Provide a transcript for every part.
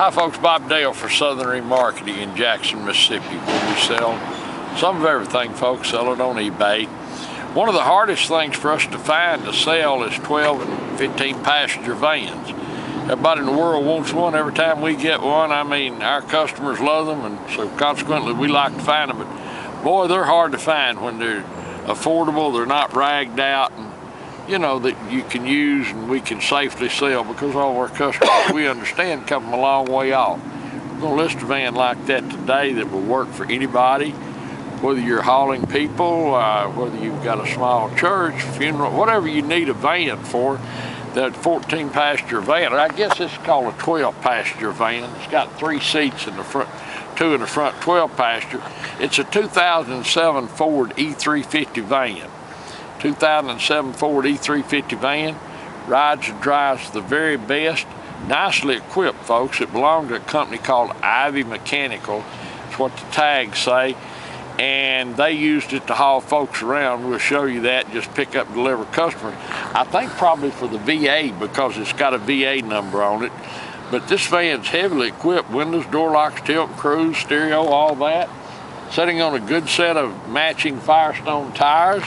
Hi folks, Bob Dale for Southern Remarketing in Jackson, Mississippi, where we sell some of everything, folks. Sell it on eBay. One of the hardest things for us to find to sell is 12 and 15 passenger vans. Everybody in the world wants one. Every time we get one, I mean, our customers love them, and so consequently we like to find them. But boy, they're hard to find when they're affordable, they're not ragged out, and you know, that you can use and we can safely sell, because all of our customers, we understand, come a long way off. We're going to list a van like that today that will work for anybody, whether you're hauling people, whether you've got a small church, funeral, whatever you need a van for. That 14 passenger van, I guess it's called a 12 passenger van. It's got 3 seats in the front, 2 in the front, 12 passenger. It's a 2007 Ford E350 van. 2007 Ford E350 van, rides and drives the very best, nicely equipped, folks. It belonged to a company called Ivy Mechanical. That's what the tags say, and they used it to haul folks around. We'll show you that, just pick up and deliver customers. I think probably for the VA, because it's got a VA number on it. But this van's heavily equipped, windows, door locks, tilt, cruise, stereo, all that. Sitting on a good set of matching Firestone tires.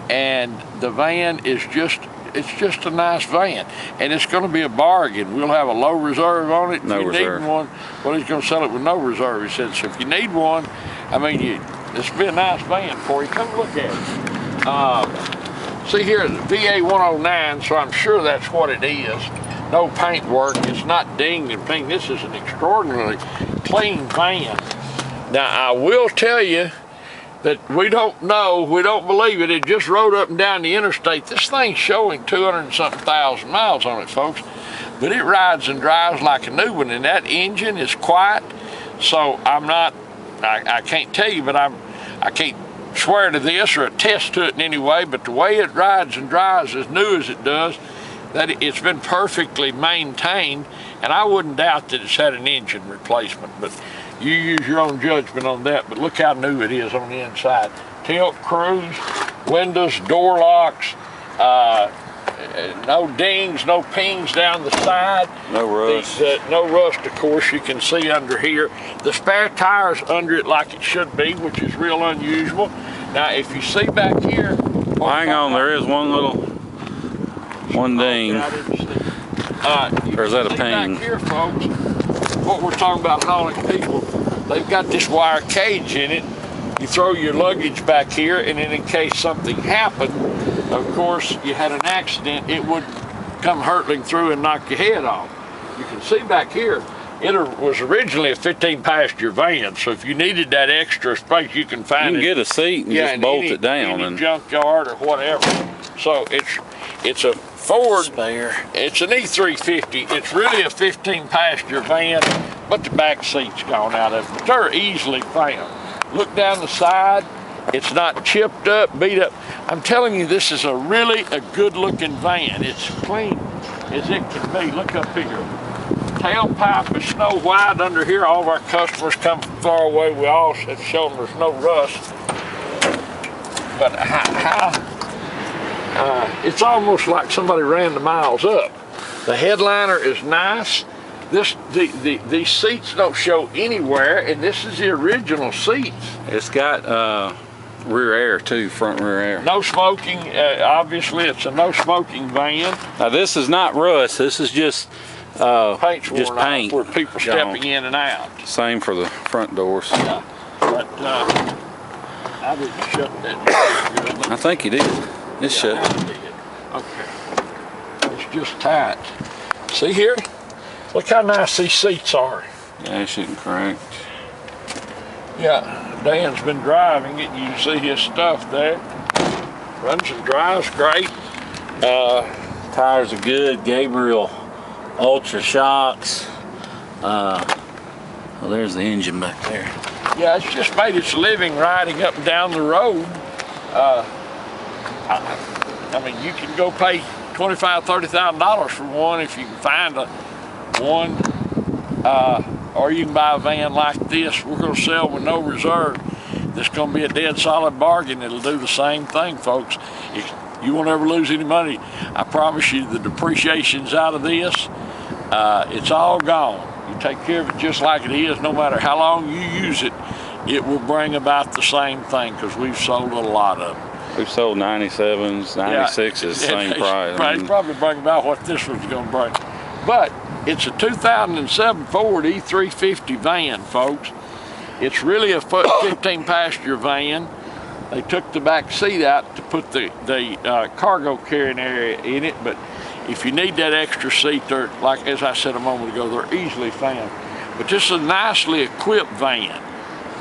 And the van is it's just a nice van, and it's going to be a bargain. We'll have a low reserve on it. No reserve. Need one, well, he's going to sell it with no reserve. He said, so if you need one, I mean, this will be a nice van for you. Come look at it. See here, the VA 109, so I'm sure that's what it is. No paint work. It's not dinged and pinged. This is an extraordinarily clean van. Now, I will tell you that we don't know, we don't believe it. It just rode up and down the interstate. This thing's showing 200 and something thousand miles on it, folks. But it rides and drives like a new one, and that engine is quiet. So I can't tell you, but I can't swear to this or attest to it in any way, but the way it rides and drives as new as it does, that it's been perfectly maintained, and I wouldn't doubt that it's had an engine replacement, but you use your own judgment on that. But look how new it is on the inside. Tilt, cruise, windows, door locks, no dings, no pings down the side. No rust. No rust, of course, you can see under here. The spare tire's under it like it should be, which is real unusual. Now, if you see back here... Well, hang on, there is one ding. Or is that a ping? Back here, folks, what we're talking about hauling people, they've got this wire cage in it. You throw your luggage back here, and then in case something happened, of course, you had an accident, it would come hurtling through and knock your head off. You can see back here, it was originally a 15 passenger van, so if you needed that extra space, you can find it. You can get a seat and just bolt it down. In junkyard or whatever. So it's a Ford spare. It's an E350. It's really a 15 passenger van, but the back seat's gone out of it. They're easily found. Look down the side. It's not chipped up, beat up. I'm telling you, this is really a good looking van. It's clean as it can be. Look up here. Tailpipe is snow white under here. All of our customers come from far away. We all have shown there's no rust. But it's almost like somebody ran the miles up. The headliner is nice. These seats don't show anywhere, and this is the original seats. It's got rear air too, front rear air. No smoking. Obviously, it's a no smoking van. Now this is not rust. This is just paint's worn just paint off where people stepping in and out. Same for the front doors. Yeah, but I didn't shut that door. I think you did. It's shut. Okay. It's just tight. See here? Look how nice these seats are. Yeah, it shouldn't crack. Yeah, Dan's been driving it. You can see his stuff there. Runs and drives great. Tires are good. Gabriel Ultra Shocks. Well, there's the engine back there. Yeah, it's just made its living riding up and down the road. I mean, you can go pay $25,000, $30,000 for one if you can find one, or you can buy a van like this. We're going to sell with no reserve. This is going to be a dead solid bargain. It'll do the same thing, folks. You won't ever lose any money. I promise you, the depreciation's out of this. It's all gone. You take care of it just like it is, no matter how long you use it, it will bring about the same thing, because we've sold a lot of them. We've sold 97s, 96s, same price. Right, probably bring about what this one's going to bring. But it's a 2007 Ford E350 van, folks. It's really a 15 passenger van. They took the back seat out to put the cargo carrying area in it, but if you need that extra seat, they're, like as I said a moment ago, they're easily found. But this is a nicely equipped van.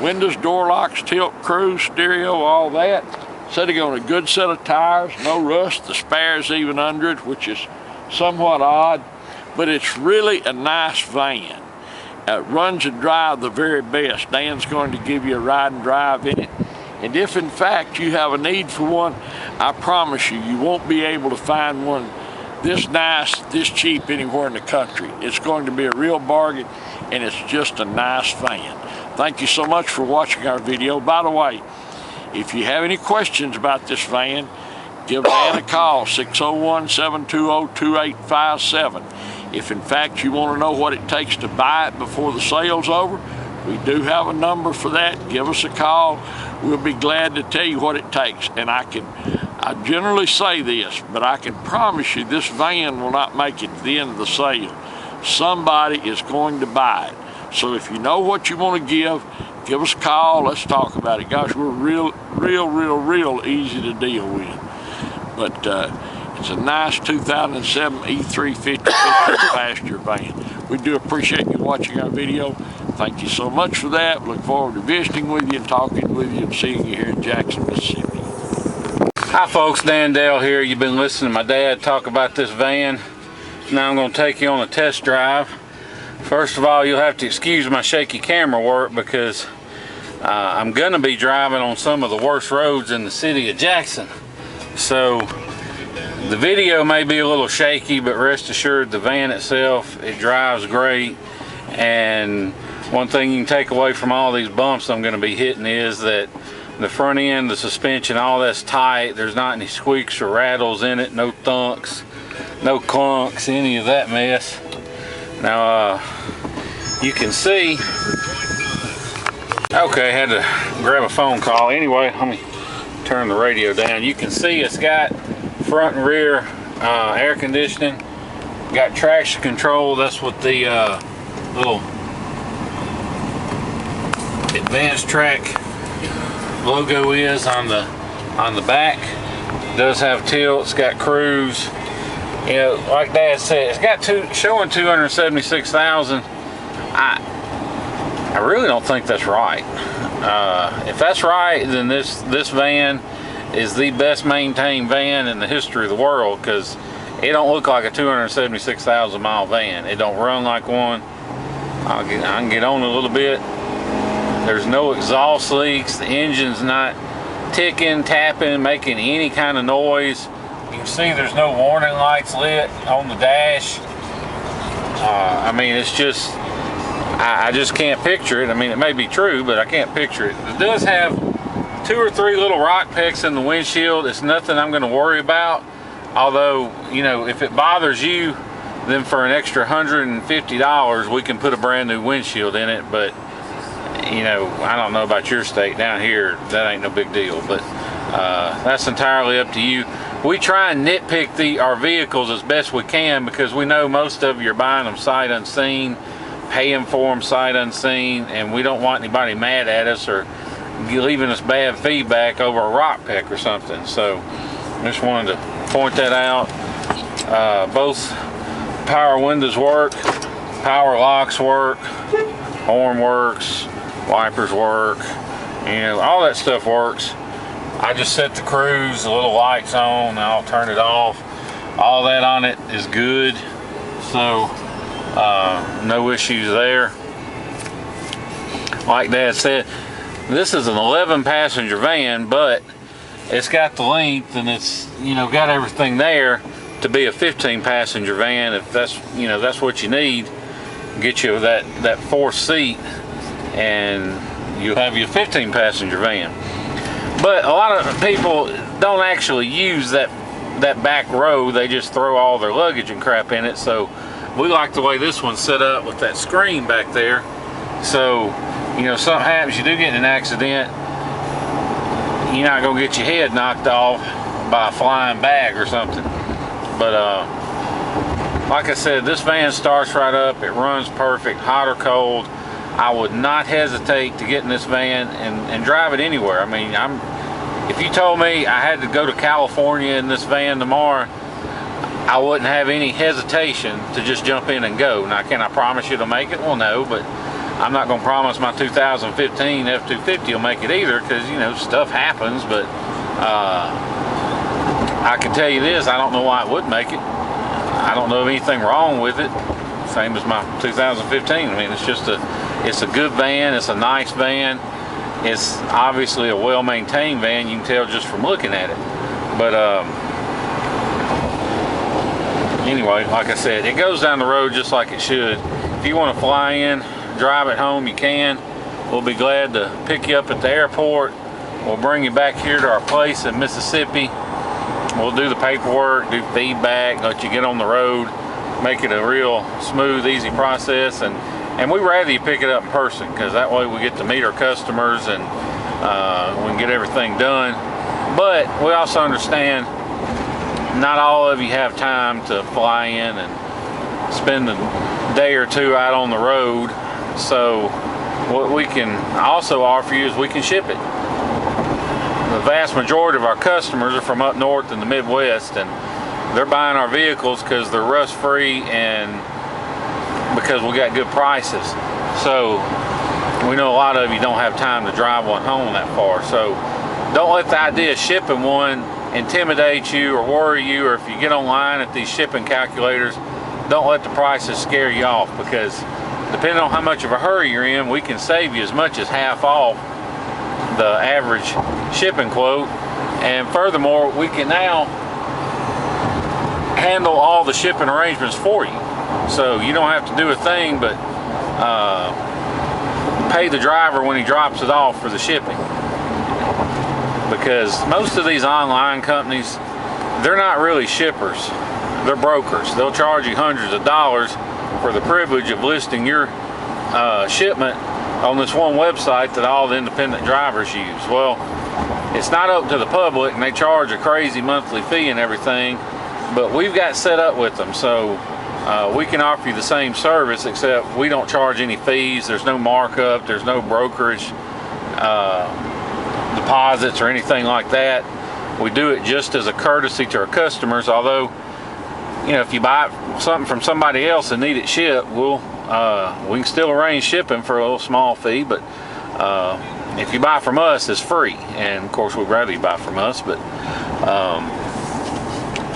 Windows, door locks, tilt, cruise, stereo, all that. Sitting on a good set of tires, no rust, the spares even under it, which is somewhat odd, but it's really a nice van. It runs and drives the very best. Dan's going to give you a ride and drive in it. And if in fact you have a need for one, I promise you, you won't be able to find one this nice, this cheap anywhere in the country. It's going to be a real bargain, and it's just a nice van. Thank you so much for watching our video. By the way, if you have any questions about this van, give Dan a call, 601-720-2857. If in fact you want to know what it takes to buy it before the sale's over, we do have a number for that. Give us a call. We'll be glad to tell you what it takes. And I generally say this, but I can promise you this van will not make it to the end of the sale. Somebody is going to buy it. So if you know what you want to give us a call. Let's talk about it. Gosh, we're real easy to deal with. But it's a nice 2007 E350 passenger van. We do appreciate you watching our video. Thank you so much for that. Look forward to visiting with you and talking with you and seeing you here in Jackson, Mississippi. Hi folks, Dan Dale here. You've been listening to my dad talk about this van. Now I'm going to take you on a test drive. First of all, you'll have to excuse my shaky camera work because I'm going to be driving on some of the worst roads in the city of Jackson. So the video may be a little shaky, but rest assured the van itself, it drives great. And one thing you can take away from all these bumps I'm going to be hitting is that the front end, the suspension, all that's tight. There's not any squeaks or rattles in it, no thunks, no clunks, any of that mess. Now you can see, okay, had to grab a phone call. Anyway, let me turn the radio down. You can see it's got front and rear air conditioning, got traction control. That's what the little advanced track logo is on the back. It does have tilt, it's got cruise. You know, like Dad said, it's got showing 276,000. I really don't think that's right. If that's right, then this van is the best maintained van in the history of the world, because it don't look like a 276,000 mile van. It don't run like one. I can get on a little bit. There's no exhaust leaks. The engine's not ticking, tapping, making any kind of noise. You can see there's no warning lights lit on the dash. I mean, it's just, I just can't picture it. I mean, it may be true, but I can't picture it. It does have 2 or 3 little rock pecks in the windshield. It's nothing I'm going to worry about. Although, you know, if it bothers you, then for an extra $150, we can put a brand new windshield in it. But, you know, I don't know about your state. Down here, that ain't no big deal. But that's entirely up to you. We try and nitpick our vehicles as best we can, because we know most of you are buying them sight unseen, paying for them sight unseen, and we don't want anybody mad at us or leaving us bad feedback over a rock peck or something. So just wanted to point that out. Both power windows work, power locks work, horn works, wipers work, you know, all that stuff works. I just set the cruise, the little lights on, and I'll turn it off. All that on it is good, so no issues there. Like Dad said, this is an 11 passenger van, but it's got the length and it's, you know, got everything there to be a 15 passenger van. If that's, you know, that's what you need, get you that 4th seat and you'll have your 15 passenger van. But a lot of people don't actually use that back row. They just throw all their luggage and crap in it. So we like the way this one's set up with that screen back there. So, you know, something happens, you do get in an accident, you're not gonna get your head knocked off by a flying bag or something. But like I said, this van starts right up, it runs perfect, hot or cold. I would not hesitate to get in this van and drive it anywhere. I mean, if you told me I had to go to California in this van tomorrow, I wouldn't have any hesitation to just jump in and go. Now, can I promise you to make it? Well, no, but I'm not going to promise my 2015 F-250 will make it either, because, you know, stuff happens. But I can tell you this, I don't know why it would make it. I don't know of anything wrong with it. Same as my 2015. I mean, it's a good van, it's a nice van. It's obviously a well-maintained van, you can tell just from looking at it. But anyway, like I said, it goes down the road just like it should. If you want to fly in, drive it home, you can. We'll be glad to pick you up at the airport. We'll bring you back here to our place in Mississippi. We'll do the paperwork, do feedback, let you get on the road, make it a real smooth, easy process. And we'd rather you pick it up in person, because that way we get to meet our customers and we can get everything done. But we also understand not all of you have time to fly in and spend a day or two out on the road. So what we can also offer you is we can ship it. The vast majority of our customers are from up north in the Midwest, and they're buying our vehicles because they're rust-free and because we got good prices. So we know a lot of you don't have time to drive one home that far. So don't let the idea of shipping one intimidate you or worry you, or if you get online at these shipping calculators, don't let the prices scare you off, because depending on how much of a hurry you're in, we can save you as much as half off the average shipping quote. And furthermore, we can now handle all the shipping arrangements for you. So you don't have to do a thing but pay the driver when he drops it off for the shipping. Because most of these online companies, they're not really shippers, they're brokers. They'll charge you hundreds of dollars for the privilege of listing your shipment on this one website that all the independent drivers use. Well, it's not open to the public, and they charge a crazy monthly fee and everything, but we've got set up with them. So we can offer you the same service, except we don't charge any fees. There's no markup, there's no brokerage deposits or anything like that. We do it just as a courtesy to our customers. Although, you know, if you buy something from somebody else and need it shipped, we can still arrange shipping for a little small fee. But if you buy from us, it's free. And of course, we'd rather you buy from us, but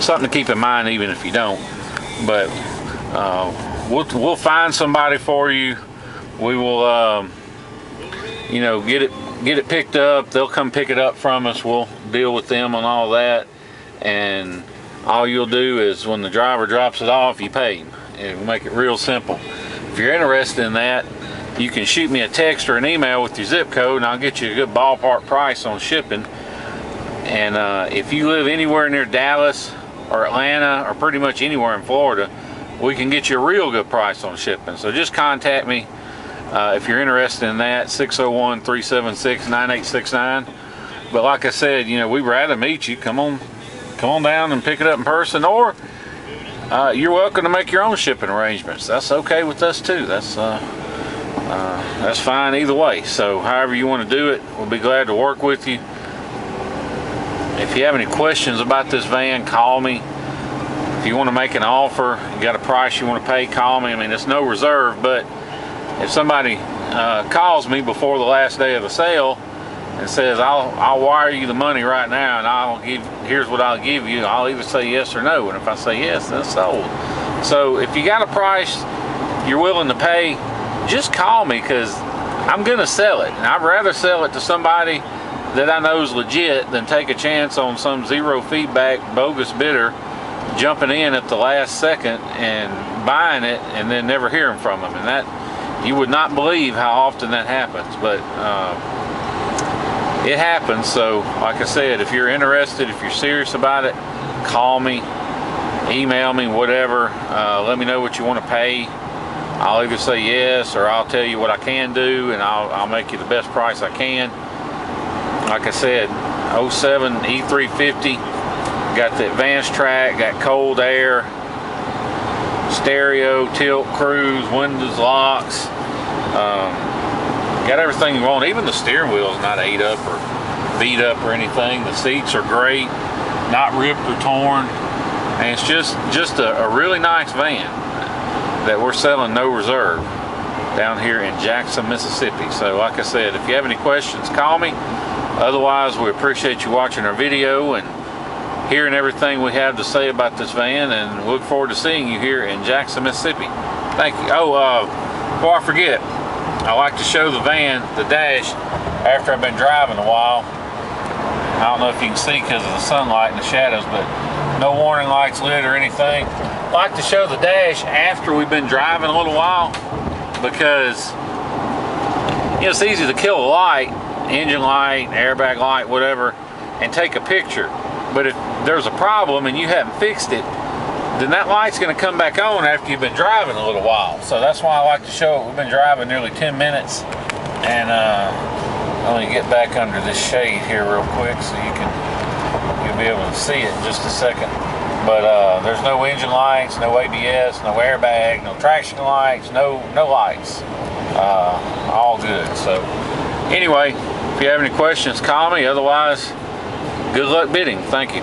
something to keep in mind even if you don't. But we'll find somebody for you. We will you know, get it picked up. They'll come pick it up from us. We'll deal with them on all that, and all you'll do is when the driver drops it off, you pay him, and we'll make it real simple. If you're interested in that, you can shoot me a text or an email with your zip code, and I'll get you a good ballpark price on shipping. And if you live anywhere near Dallas or Atlanta or pretty much anywhere in Florida, we can get you a real good price on shipping. So just contact me if you're interested in that, 601-376-9869. But like I said, you know, we'd rather meet you. Come on down and pick it up in person, or you're welcome to make your own shipping arrangements. That's okay with us too. That's fine either way. So however you want to do it, we'll be glad to work with you. If you have any questions about this van, call me. If you want to make an offer, you got a price you want to pay, call me. I mean, it's no reserve, but if somebody calls me before the last day of the sale and says, I'll wire you the money right now, and here's what I'll give you, I'll either say yes or no. And if I say yes, that's sold. So if you got a price you're willing to pay, just call me, because I'm gonna sell it. And I'd rather sell it to somebody that I know is legit than take a chance on some zero feedback bogus bidder jumping in at the last second and buying it and then never hearing from them. And that, you would not believe how often that happens, but it happens. So like I said, if you're interested, if you're serious about it, call me, email me, whatever. Let me know what you want to pay. I'll either say yes, or I'll tell you what I can do, and I'll make you the best price I can. Like I said, 07 E350, got the advanced track, got cold air, stereo, tilt, cruise, windows, locks, got everything you want. Even the steering wheel is not ate up or beat up or anything. The seats are great, not ripped or torn, and it's just a really nice van that we're selling no reserve down here in Jackson, Mississippi. So like I said, if you have any questions, call me. Otherwise, we appreciate you watching our video and hearing everything we have to say about this van, and look forward to seeing you here in Jackson, Mississippi. Thank you. Oh, before I forget, I like to show the van, the dash, after I've been driving a while. I don't know if you can see because of the sunlight and the shadows, but no warning lights lit or anything. I like to show the dash after we've been driving a little while, because it's easy to kill a light, engine light, airbag light, whatever, and take a picture. But if there's a problem and you haven't fixed it, then that light's going to come back on after you've been driving a little while. So that's why I like to show it. We've been driving nearly 10 minutes, and let me get back under this shade here real quick so you'll be able to see it in just a second. But there's no engine lights, no ABS, no airbag, no traction lights, no lights. All good. So anyway, if you have any questions, call me. Otherwise, good luck bidding. Thank you.